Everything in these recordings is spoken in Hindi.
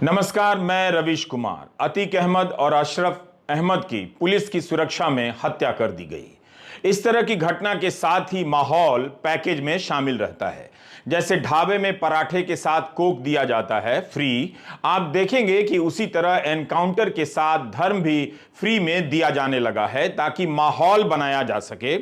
नमस्कार, मैं रवीश कुमार। अतीक अहमद और अशरफ अहमद की पुलिस की सुरक्षा में हत्या कर दी गई। इस तरह की घटना के साथ ही माहौल पैकेज में शामिल रहता है। जैसे ढाबे में पराठे के साथ कोक दिया जाता है फ्री, आप देखेंगे कि उसी तरह एनकाउंटर के साथ धर्म भी फ्री में दिया जाने लगा है ताकि माहौल बनाया जा सके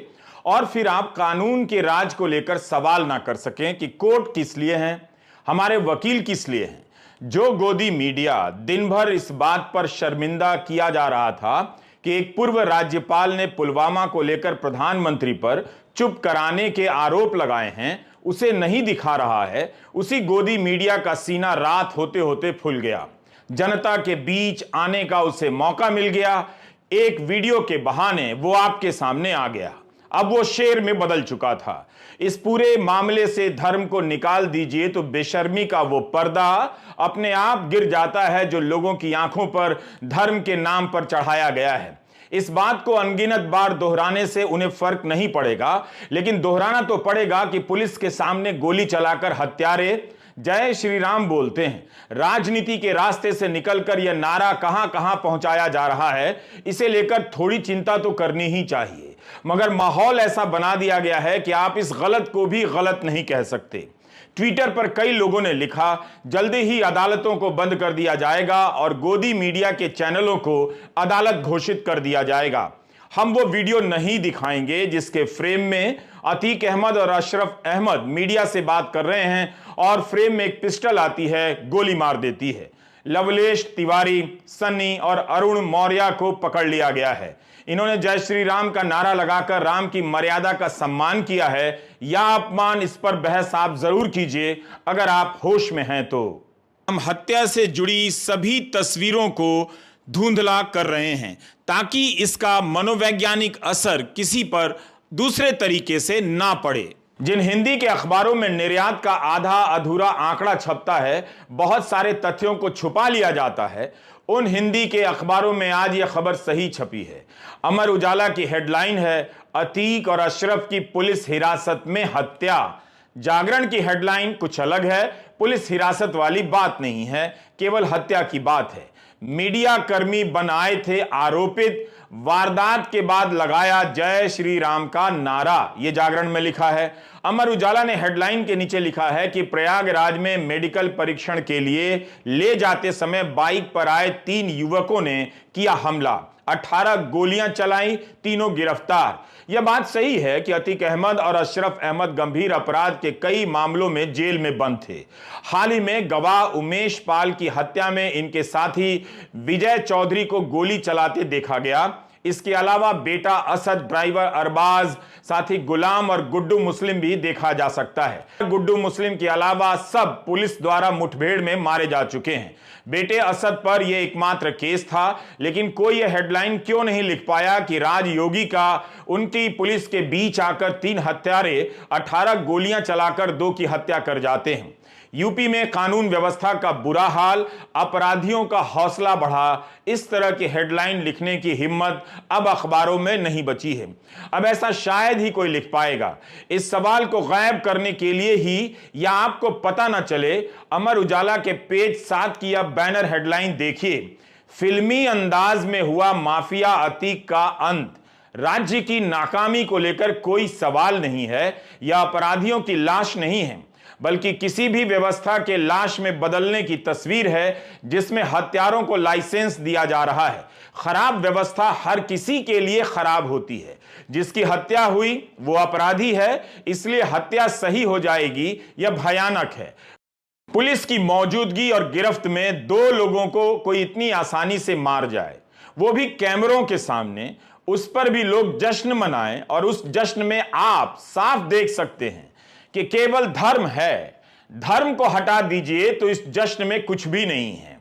और फिर आप कानून के राज को लेकर सवाल ना कर सकें कि कोर्ट किस लिए हैं, हमारे वकील किस लिए हैं। जो गोदी मीडिया दिन भर इस बात पर शर्मिंदा किया जा रहा था कि एक पूर्व राज्यपाल ने पुलवामा को लेकर प्रधानमंत्री पर चुप कराने के आरोप लगाए हैं, उसे नहीं दिखा रहा है। उसी गोदी मीडिया का सीना रात होते होते फूल गया। जनता के बीच आने का उसे मौका मिल गया। एक वीडियो के बहाने वो आपके सामने आ गया। अब वो शेर में बदल चुका था। इस पूरे मामले से धर्म को निकाल दीजिए तो बेशर्मी का वो पर्दा अपने आप गिर जाता है जो लोगों की आंखों पर धर्म के नाम पर चढ़ाया गया है। इस बात को अनगिनत बार दोहराने से उन्हें फर्क नहीं पड़ेगा, लेकिन दोहराना तो पड़ेगा कि पुलिस के सामने गोली चलाकर हत्यारे जय श्री राम बोलते हैं। राजनीति के रास्ते से निकलकर यह नारा कहां कहां पहुंचाया जा रहा है, इसे लेकर थोड़ी चिंता तो करनी ही चाहिए। मगर माहौल ऐसा बना दिया गया है कि आप इस गलत को भी गलत नहीं कह सकते। ट्विटर पर कई लोगों ने लिखा, जल्दी ही अदालतों को बंद कर दिया जाएगा और गोदी मीडिया के चैनलों को अदालत घोषित कर दिया जाएगा। हम वो वीडियो नहीं दिखाएंगे जिसके फ्रेम में अतीक अहमद और अशरफ अहमद मीडिया से बात कर रहे हैं और फ्रेम में एक पिस्टल आती है, गोली मार देती है। लवलेश तिवारी, सन्नी और अरुण मौर्य को पकड़ लिया गया है। इन्होंने जय श्री राम का नारा लगाकर राम की मर्यादा का सम्मान किया है या अपमान, इस पर बहस आप जरूर कीजिए अगर आप होश में हैं तो। हम हत्या से जुड़ी सभी तस्वीरों को धुंधला कर रहे हैं ताकि इसका मनोवैज्ञानिक असर किसी पर दूसरे तरीके से ना पड़े। जिन हिंदी के अखबारों में निर्यात का आधा अधूरा आंकड़ा छपता है, बहुत सारे तथ्यों को छुपा लिया जाता है, उन हिंदी के अखबारों में आज यह खबर सही छपी है। अमर उजाला की हेडलाइन है, अतीक और अशरफ की पुलिस हिरासत में हत्या। जागरण की हेडलाइन कुछ अलग है, पुलिस हिरासत वाली बात नहीं है, केवल हत्या की बात है। मीडिया कर्मी बन आए थे आरोपित, वारदात के बाद लगाया जय श्री राम का नारा, यह जागरण में लिखा है। अमर उजाला ने हेडलाइन के नीचे लिखा है कि प्रयागराज में मेडिकल परीक्षण के लिए ले जाते समय बाइक पर आए 3 युवकों ने किया हमला, 18 गोलियां चलाई, तीनों गिरफ्तार। यह बात सही है कि अतीक अहमद और अशरफ अहमद गंभीर अपराध के कई मामलों में जेल में बंद थे। हाल ही में गवाह उमेश पाल की हत्या में इनके साथी विजय चौधरी को गोली चलाते देखा गया। इसके अलावा बेटा असद, ड्राइवर अरबाज, साथी गुलाम और गुड्डू मुस्लिम भी देखा जा सकता है। गुड्डू मुस्लिम के अलावा सब पुलिस द्वारा मुठभेड़ में मारे जा चुके हैं। बेटे असद पर यह एकमात्र केस था, लेकिन कोई यह हेडलाइन क्यों नहीं लिख पाया कि राज योगी का उनकी पुलिस के बीच आकर 3 हत्यारे 18 गोलियां चलाकर 2 की हत्या कर जाते हैं। यूपी में कानून व्यवस्था का बुरा हाल, अपराधियों का हौसला बढ़ा, इस तरह की हेडलाइन लिखने की हिम्मत अब अखबारों में नहीं बची है। अब ऐसा शायद ही कोई लिख पाएगा। इस सवाल को गायब करने के लिए ही या आपको पता न चले, अमर उजाला के पेज 7 की अब बैनर हेडलाइन देखिए, फिल्मी अंदाज में हुआ माफिया अतीक का अंत। राज्य की नाकामी को लेकर कोई सवाल नहीं है, यह अपराधियों की लाश नहीं है, बल्कि किसी भी व्यवस्था के लाश में बदलने की तस्वीर है जिसमें हत्यारों को लाइसेंस दिया जा रहा है। खराब व्यवस्था हर किसी के लिए खराब होती है। जिसकी हत्या हुई वो अपराधी है, इसलिए हत्या सही हो जाएगी, यह भयानक है। पुलिस की मौजूदगी और गिरफ्त में 2 लोगों को कोई इतनी आसानी से मार जाए, वो भी कैमरों के सामने, उस पर भी लोग जश्न मनाएं और उस जश्न में आप साफ देख सकते हैं कि केवल धर्म है। धर्म को हटा दीजिए तो इस जश्न में कुछ भी नहीं है।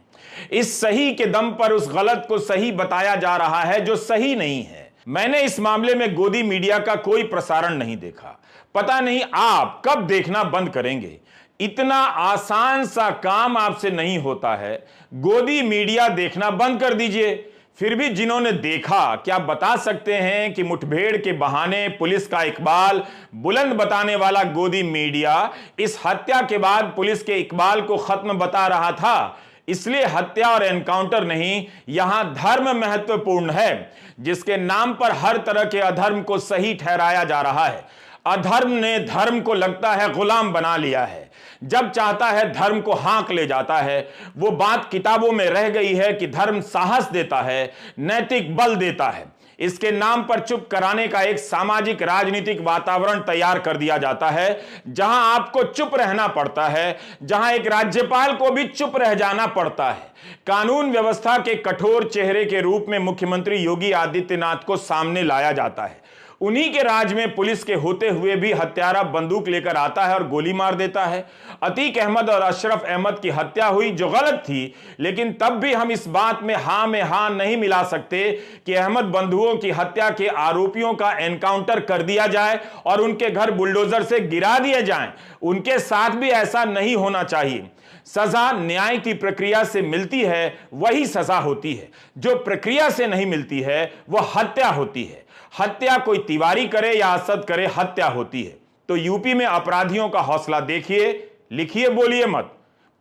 इस सही के दम पर उस गलत को सही बताया जा रहा है जो सही नहीं है। मैंने इस मामले में गोदी मीडिया का कोई प्रसारण नहीं देखा। पता नहीं आप कब देखना बंद करेंगे। इतना आसान सा काम आपसे नहीं होता है। गोदी मीडिया देखना बंद कर दीजिए। फिर भी जिन्होंने देखा, क्या बता सकते हैं कि मुठभेड़ के बहाने पुलिस का इकबाल बुलंद बताने वाला गोदी मीडिया इस हत्या के बाद पुलिस के इकबाल को खत्म बता रहा था? इसलिए हत्या और एनकाउंटर नहीं, यहां धर्म महत्वपूर्ण है, जिसके नाम पर हर तरह के अधर्म को सही ठहराया जा रहा है। अधर्म ने धर्म को लगता है गुलाम बना लिया है, जब चाहता है धर्म को हाँक ले जाता है। वो बात किताबों में रह गई है कि धर्म साहस देता है, नैतिक बल देता है। इसके नाम पर चुप कराने का एक सामाजिक राजनीतिक वातावरण तैयार कर दिया जाता है, जहां आपको चुप रहना पड़ता है, जहां एक राज्यपाल को भी चुप रह जाना पड़ता है। कानून व्यवस्था के कठोर चेहरे के रूप में मुख्यमंत्री योगी आदित्यनाथ को सामने लाया जाता है। उन्हीं के राज में पुलिस के होते हुए भी हत्यारा बंदूक लेकर आता है और गोली मार देता है। अतीक अहमद और अशरफ अहमद की हत्या हुई जो गलत थी, लेकिन तब भी हम इस बात में हां नहीं मिला सकते कि अहमद बंधुओं की हत्या के आरोपियों का एनकाउंटर कर दिया जाए और उनके घर बुलडोजर से गिरा दिए जाएं। उनके साथ भी ऐसा नहीं होना चाहिए। सजा न्याय की प्रक्रिया से मिलती है, वही सजा होती है। जो प्रक्रिया से नहीं मिलती है वह हत्या होती है। हत्या कोई तिवारी करे या असद करे, हत्या होती है। तो यूपी में अपराधियों का हौसला देखिए, लिखिए, बोलिए मत।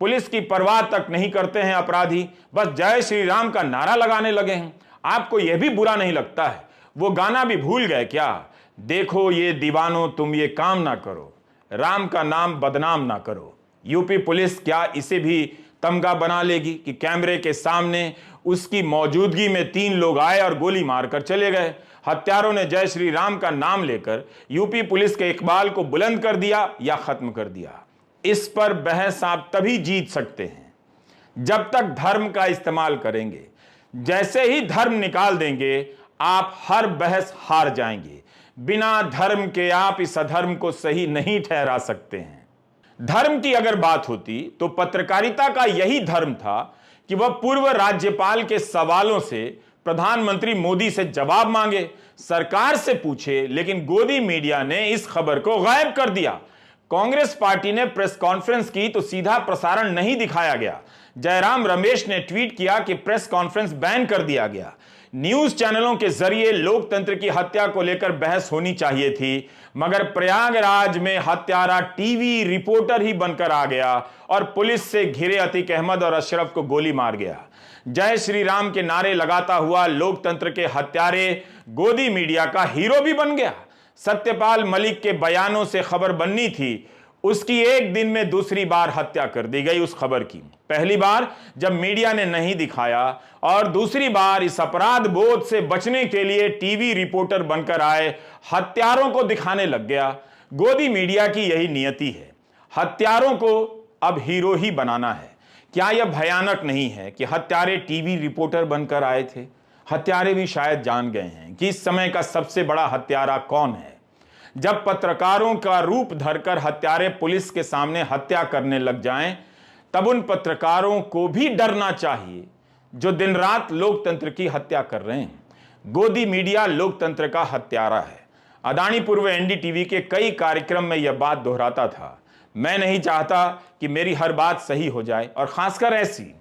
पुलिस की परवाह तक नहीं करते हैं अपराधी, बस जय श्री राम का नारा लगाने लगे हैं। आपको यह भी बुरा नहीं लगता है? वो गाना भी भूल गए क्या? देखो ये दीवानों तुम ये काम ना करो, राम का नाम बदनाम ना करो। यूपी पुलिस क्या इसे भी तमगा बना लेगी कि कैमरे के सामने उसकी मौजूदगी में 3 लोग आए और गोली मारकर चले गए। हत्यारों ने जय श्री राम का नाम लेकर यूपी पुलिस के इकबाल को बुलंद कर दिया या खत्म कर दिया। इस पर बहस आप तभी जीत सकते हैं जब तक धर्म का इस्तेमाल करेंगे। जैसे ही धर्म निकाल देंगे, आप हर बहस हार जाएंगे। बिना धर्म के आप इस अधर्म को सही नहीं ठहरा सकते हैं। धर्म की अगर बात होती तो पत्रकारिता का यही धर्म था कि वह पूर्व राज्यपाल के सवालों से प्रधानमंत्री मोदी से जवाब मांगे, सरकार से पूछे। लेकिन गोदी मीडिया ने इस खबर को गायब कर दिया। कांग्रेस पार्टी ने प्रेस कॉन्फ्रेंस की तो सीधा प्रसारण नहीं दिखाया गया। जयराम रमेश ने ट्वीट किया कि प्रेस कॉन्फ्रेंस बैन कर दिया गया। न्यूज चैनलों के जरिए लोकतंत्र की हत्या को लेकर बहस होनी चाहिए थी, मगर प्रयागराज में हत्यारा टीवी रिपोर्टर ही बनकर आ गया और पुलिस से घिरे अतीक अहमद और अशरफ को गोली मार गया। जय श्री राम के नारे लगाता हुआ लोकतंत्र के हत्यारे गोदी मीडिया का हीरो भी बन गया। सत्यपाल मलिक के बयानों से खबर बननी थी, उसकी एक दिन में दूसरी बार हत्या कर दी गई उस खबर की। पहली बार जब मीडिया ने नहीं दिखाया और दूसरी बार इस अपराध बोध से बचने के लिए टीवी रिपोर्टर बनकर आए हत्यारों को दिखाने लग गया। गोदी मीडिया की यही नियति है, हत्यारों को अब हीरो ही बनाना है। क्या यह भयानक नहीं है कि हत्यारे टीवी रिपोर्टर बनकर आए थे? हत्यारे भी शायद जान गए हैं कि इस समय का सबसे बड़ा हत्यारा कौन है। जब पत्रकारों का रूप धरकर हत्यारे पुलिस के सामने हत्या करने लग जाएं, तब उन पत्रकारों को भी डरना चाहिए जो दिन रात लोकतंत्र की हत्या कर रहे हैं। गोदी मीडिया लोकतंत्र का हत्यारा है। अदानी पूर्व एनडीटीवी के कई कार्यक्रम में यह बात दोहराता था। मैं नहीं चाहता कि मेरी हर बात सही हो जाए और खासकर ऐसी,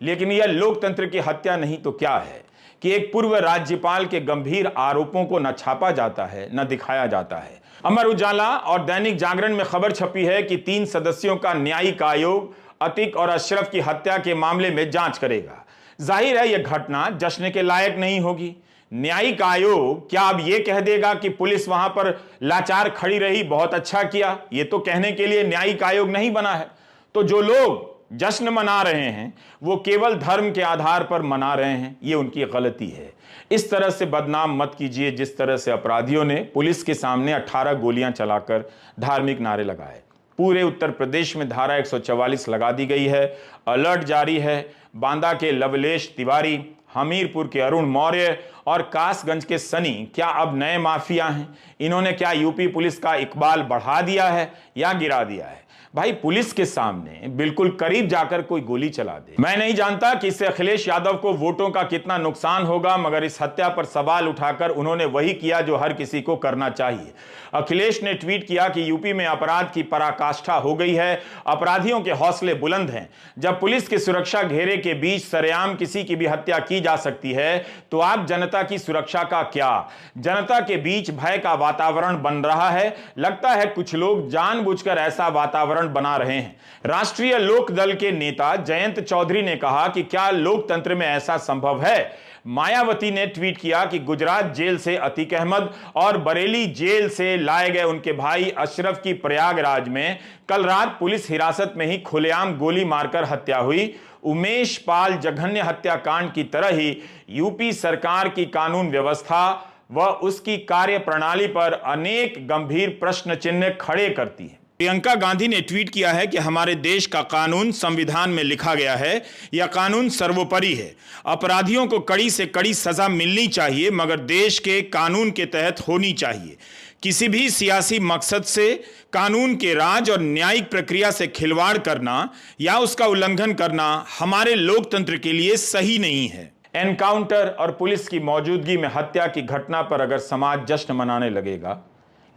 लेकिन यह लोकतंत्र की हत्या नहीं तो क्या है कि एक पूर्व राज्यपाल के गंभीर आरोपों को न छापा जाता है न दिखाया जाता है। अमर उजाला और दैनिक जागरण में खबर छपी है कि 3 सदस्यों का न्यायिक आयोग अतीक और अशरफ की हत्या के मामले में जांच करेगा। जाहिर है यह घटना जश्न के लायक नहीं होगी। न्यायिक आयोग क्या अब यह कह देगा कि पुलिस वहां पर लाचार खड़ी रही, बहुत अच्छा किया? यह तो कहने के लिए न्यायिक आयोग नहीं बना है। तो जो लोग जश्न मना रहे हैं वो केवल धर्म के आधार पर मना रहे हैं, ये उनकी गलती है। इस तरह से बदनाम मत कीजिए जिस तरह से अपराधियों ने पुलिस के सामने 18 गोलियां चलाकर धार्मिक नारे लगाए। पूरे उत्तर प्रदेश में धारा 144 लगा दी गई है, अलर्ट जारी है। बांदा के लवलेश तिवारी, हमीरपुर के अरुण मौर्य और कासगंज के सनी क्या अब नए माफिया हैं? इन्होंने क्या यूपी पुलिस का इकबाल बढ़ा दिया है या गिरा दिया है? भाई, पुलिस के सामने बिल्कुल करीब जाकर कोई गोली चला दे। मैं नहीं जानता कि इससे अखिलेश यादव को वोटों का कितना नुकसान होगा, मगर इस हत्या पर सवाल उठाकर उन्होंने वही किया जो हर किसी को करना चाहिए। अखिलेश ने ट्वीट किया कि यूपी में अपराध की पराकाष्ठा हो गई है, अपराधियों के हौसले बुलंद हैं। जब पुलिस की सुरक्षा घेरे के बीच सरेआम किसी की भी हत्या की जा सकती है तो आप जनता की सुरक्षा का क्या? जनता के बीच भय का वातावरण बन रहा है। लगता है कुछ लोग जानबूझकर ऐसा वातावरण वातावरण बना रहे हैं। राष्ट्रीय लोकदल के नेता जयंत चौधरी ने कहा कि क्या लोकतंत्र में ऐसा संभव है। मायावती ने ट्वीट किया कि गुजरात जेल से अतीक अहमद और बरेली जेल से लाए गए उनके भाई अशरफ की प्रयागराज में कल रात पुलिस हिरासत में ही खुलेआम गोली मारकर हत्या हुई। उमेश पाल जघन्य हत्याकांड की तरह ही यूपी सरकार की कानून व्यवस्था व उसकी कार्यप्रणाली पर अनेक गंभीर प्रश्न चिन्ह खड़े करती है। प्रियंका गांधी ने ट्वीट किया है कि हमारे देश का कानून संविधान में लिखा गया है, यह कानून सर्वोपरि है। अपराधियों को कड़ी से कड़ी सजा मिलनी चाहिए, मगर देश के कानून के तहत होनी चाहिए। किसी भी सियासी मकसद से कानून के राज और न्यायिक प्रक्रिया से खिलवाड़ करना या उसका उल्लंघन करना हमारे लोकतंत्र के लिए सही नहीं है। एनकाउंटर और पुलिस की मौजूदगी में हत्या की घटना पर अगर समाज जश्न मनाने लगेगा,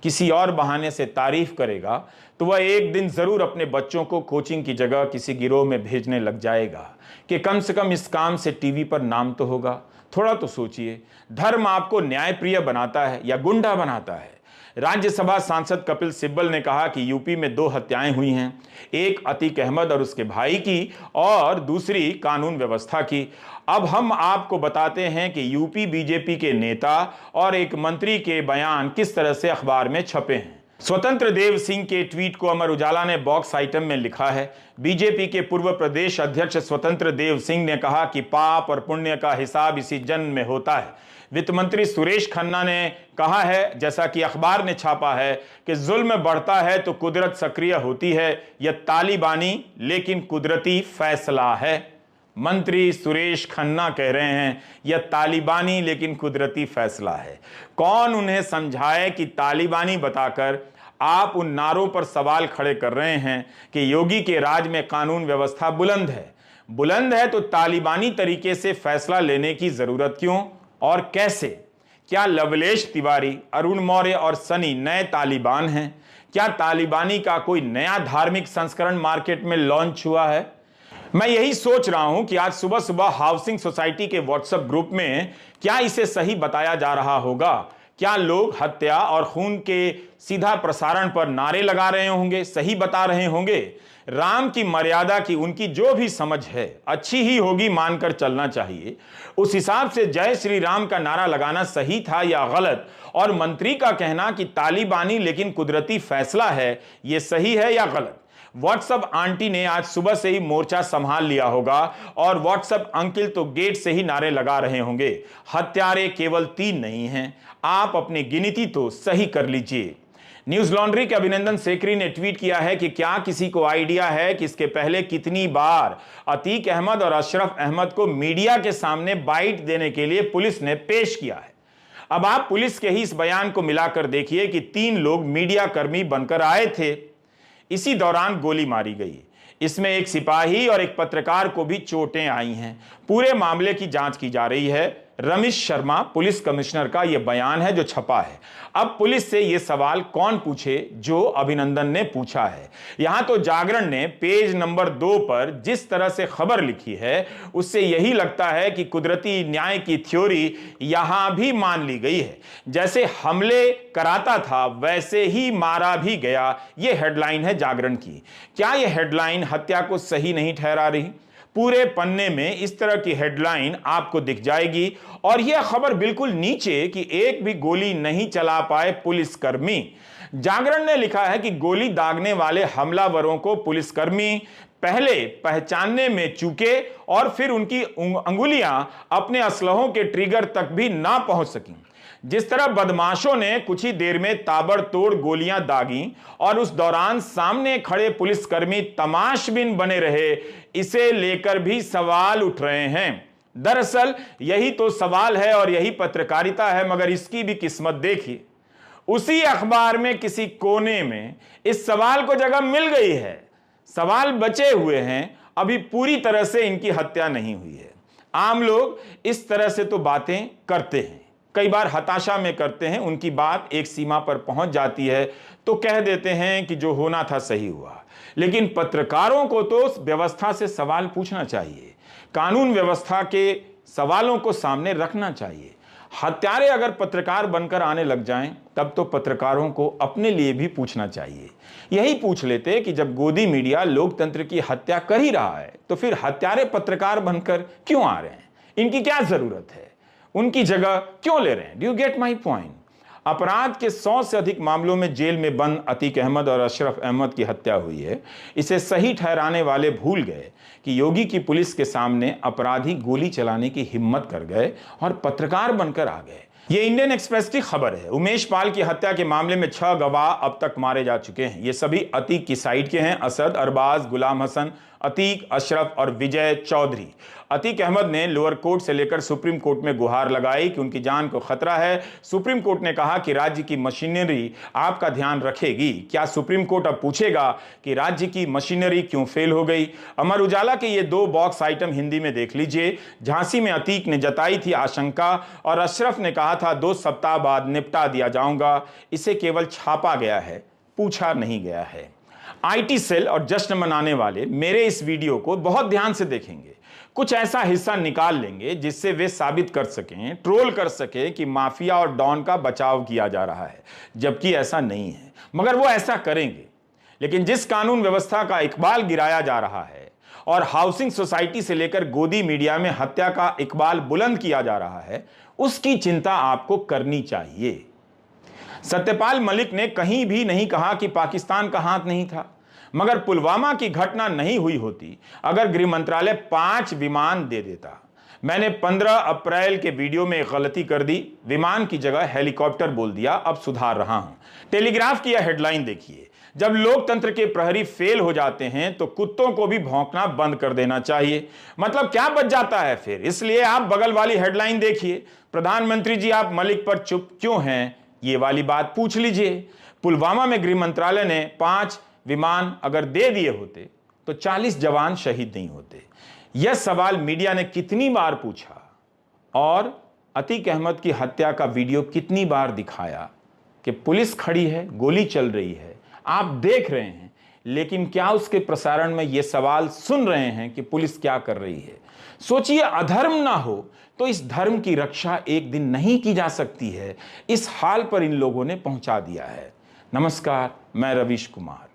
किसी और बहाने से तारीफ करेगा, तो वह एक दिन जरूर अपने बच्चों को कोचिंग की जगह किसी गिरोह में भेजने लग जाएगा कि कम से कम इस काम से टीवी पर नाम तो होगा। थोड़ा तो सोचिए, धर्म आपको न्यायप्रिय बनाता है या गुंडा बनाता है। राज्यसभा सांसद कपिल सिब्बल ने कहा कि यूपी में 2 हत्याएं हुई हैं, एक अतीक अहमद और उसके भाई की और दूसरी कानून व्यवस्था की। अब हम आपको बताते हैं कि यूपी बीजेपी के नेता और एक मंत्री के बयान किस तरह से अखबार में छपे हैं। स्वतंत्र देव सिंह के ट्वीट को अमर उजाला ने बॉक्स आइटम में लिखा है। बीजेपी के पूर्व प्रदेश अध्यक्ष स्वतंत्र देव सिंह ने कहा कि पाप और पुण्य का हिसाब इसी जन्म में होता है। वित्त मंत्री सुरेश खन्ना ने कहा है, जैसा कि अखबार ने छापा है, कि जुल्म बढ़ता है तो कुदरत सक्रिय होती है, यह तालिबानी लेकिन कुदरती फैसला है। मंत्री सुरेश खन्ना कह रहे हैं यह तालिबानी लेकिन कुदरती फैसला है। कौन उन्हें समझाए कि तालिबानी बताकर आप उन नारों पर सवाल खड़े कर रहे हैं कि योगी के राज में कानून व्यवस्था बुलंद है। बुलंद है तो तालिबानी तरीके से फैसला लेने की जरूरत क्यों और कैसे? क्या लवलेश तिवारी, अरुण मौर्य और सनी नए तालिबान हैं? क्या तालिबानी का कोई नया धार्मिक संस्करण मार्केट में लॉन्च हुआ है? मैं यही सोच रहा हूं कि आज सुबह सुबह हाउसिंग सोसाइटी के व्हाट्सएप ग्रुप में क्या इसे सही बताया जा रहा होगा? क्या लोग हत्या और खून के सीधा प्रसारण पर नारे लगा रहे होंगे, सही बता रहे होंगे? राम की मर्यादा की उनकी जो भी समझ है अच्छी ही होगी, मानकर चलना चाहिए। उस हिसाब से जय श्री राम का नारा लगाना सही था या गलत? और मंत्री का कहना कि तालिबानी लेकिन कुदरती फैसला है, यह सही है या गलत? व्हाट्सएप आंटी ने आज सुबह से ही मोर्चा संभाल लिया होगा और व्हाट्सएप अंकिल तो गेट से ही नारे लगा रहे होंगे, हत्यारे केवल 3 नहीं हैं, आप अपनी गिनती तो सही कर लीजिए। न्यूज लॉन्ड्री के अभिनंदन सेकरी ने ट्वीट किया है कि क्या किसी को आइडिया है कि इसके पहले कितनी बार अतीक अहमद और अशरफ अहमद को मीडिया के सामने बाइट देने के लिए पुलिस ने पेश किया है? अब आप पुलिस के ही इस बयान को मिलाकर देखिए कि 3 लोग मीडिया कर्मी बनकर आए थे, इसी दौरान गोली मारी गई। इसमें एक सिपाही और एक पत्रकार को भी चोटें आई हैं। पूरे मामले की जांच की जा रही है। रमेश शर्मा पुलिस कमिश्नर का यह बयान है जो छपा है। अब पुलिस से यह सवाल कौन पूछे जो अभिनंदन ने पूछा है? यहां तो जागरण ने पेज नंबर 2 पर जिस तरह से खबर लिखी है उससे यही लगता है कि कुदरती न्याय की थ्योरी यहां भी मान ली गई है। जैसे हमले कराता था वैसे ही मारा भी गया, यह हेडलाइन है जागरण की। क्या यह हेडलाइन हत्या को सही नहीं ठहरा रही? पूरे पन्ने में इस तरह की हेडलाइन आपको दिख जाएगी और यह खबर बिल्कुल नीचे कि एक भी गोली नहीं चला पाए पुलिसकर्मी। जागरण ने लिखा है कि गोली दागने वाले हमलावरों को पुलिसकर्मी पहले पहचानने में चूके और फिर उनकी अंगुलियां अपने असलहों के ट्रिगर तक भी ना पहुंच सकी। जिस तरह बदमाशों ने कुछ ही देर में ताबड़तोड़ गोलियां दागी और उस दौरान सामने खड़े पुलिसकर्मी तमाशबीन बने रहे, इसे लेकर भी सवाल उठ रहे हैं। दरअसल यही तो सवाल है और यही पत्रकारिता है, मगर इसकी भी किस्मत देखिए, उसी अखबार में किसी कोने में इस सवाल को जगह मिल गई है। सवाल बचे हुए हैं, अभी पूरी तरह से इनकी हत्या नहीं हुई है। आम लोग इस तरह से तो बातें करते हैं, कई बार हताशा में करते हैं, उनकी बात एक सीमा पर पहुंच जाती है तो कह देते हैं कि जो होना था सही हुआ। लेकिन पत्रकारों को तो व्यवस्था से सवाल पूछना चाहिए, कानून व्यवस्था के सवालों को सामने रखना चाहिए। हत्यारे अगर पत्रकार बनकर आने लग जाएं, तब तो पत्रकारों को अपने लिए भी पूछना चाहिए। यही पूछ लेते कि जब गोदी मीडिया लोकतंत्र की हत्या कर ही रहा है, तो फिर हत्यारे पत्रकार बनकर क्यों आ रहे हैं? इनकी क्या जरूरत है? उनकी जगह क्यों ले रहे हैं? Do you get my point? अपराध के 100 से अधिक मामलों में जेल में बंद अतीक अहमद और अशरफ अहमद की हत्या हुई है। इसे सही ठहराने वाले भूल गए कि योगी की पुलिस के सामने अपराधी गोली चलाने की हिम्मत कर गए और पत्रकार बनकर आ गए। ये इंडियन एक्सप्रेस की खबर है। उमेश पाल की हत्या के मामले में 6 गवाह अब तक मारे जा चुके हैं। ये सभी अतीक की साइड के हैं। असद, अरबाज, गुलाम हसन, अतीक, अशरफ और विजय चौधरी। अतीक अहमद ने लोअर कोर्ट से लेकर सुप्रीम कोर्ट में गुहार लगाई कि उनकी जान को खतरा है। सुप्रीम कोर्ट ने कहा कि राज्य की मशीनरी आपका ध्यान रखेगी। क्या सुप्रीम कोर्ट अब पूछेगा कि राज्य की मशीनरी क्यों फेल हो गई? अमर उजाला के ये 2 बॉक्स आइटम हिंदी में देख लीजिए। झांसी में अतीक ने जताई थी आशंका और अशरफ ने कहा था 2 सप्ताह बाद निपटा दिया जाऊंगा। इसे केवल छापा गया है, पूछा नहीं गया है। आईटी सेल और जश्न मनाने वाले मेरे इस वीडियो को बहुत ध्यान से देखेंगे। कुछ ऐसा हिस्सा निकाल लेंगे जिससे वे साबित कर सकें, ट्रोल कर सके कि माफिया और डॉन का बचाव किया जा रहा है, जबकि ऐसा नहीं है। मगर वो ऐसा करेंगे। लेकिन जिस कानून व्यवस्था का इकबाल गिराया जा रहा है और हाउसिंग सोसाइटी से लेकर गोदी मीडिया में हत्या का इकबाल बुलंद किया जा रहा है, उसकी चिंता आपको करनी चाहिए। सत्यपाल मलिक ने कहीं भी नहीं कहा कि पाकिस्तान का हाथ नहीं था। मगर पुलवामा की घटना नहीं हुई होती अगर गृह मंत्रालय 5 विमान दे देता। मैंने 15 अप्रैल के वीडियो में एक गलती कर दी, विमान की जगह हेलीकॉप्टर बोल दिया। अब सुधार रहा हूं। टेलीग्राफ की यह हेडलाइन देखिए। जब लोकतंत्र के प्रहरी फेल हो जाते हैं तो कुत्तों को भी भौंकना बंद कर देना चाहिए। मतलब क्या बच जाता है फिर? इसलिए आप बगल वाली हेडलाइन देखिए। प्रधानमंत्री जी, आप मलिक पर चुप क्यों हैं? ये वाली बात पूछ लीजिए। पुलवामा में गृह मंत्रालय ने 5 विमान अगर दे दिए होते तो 40 जवान शहीद नहीं होते। यह सवाल मीडिया ने कितनी बार पूछा और अतीक अहमद की हत्या का वीडियो कितनी बार दिखाया कि पुलिस खड़ी है, गोली चल रही है, आप देख रहे हैं, लेकिन क्या उसके प्रसारण में यह सवाल सुन रहे हैं कि पुलिस क्या कर रही है? सोचिए, अधर्म ना हो तो इस धर्म की रक्षा एक दिन नहीं की जा सकती है। इस हाल पर इन लोगों ने पहुंचा दिया है। नमस्कार, मैं रवीश कुमार।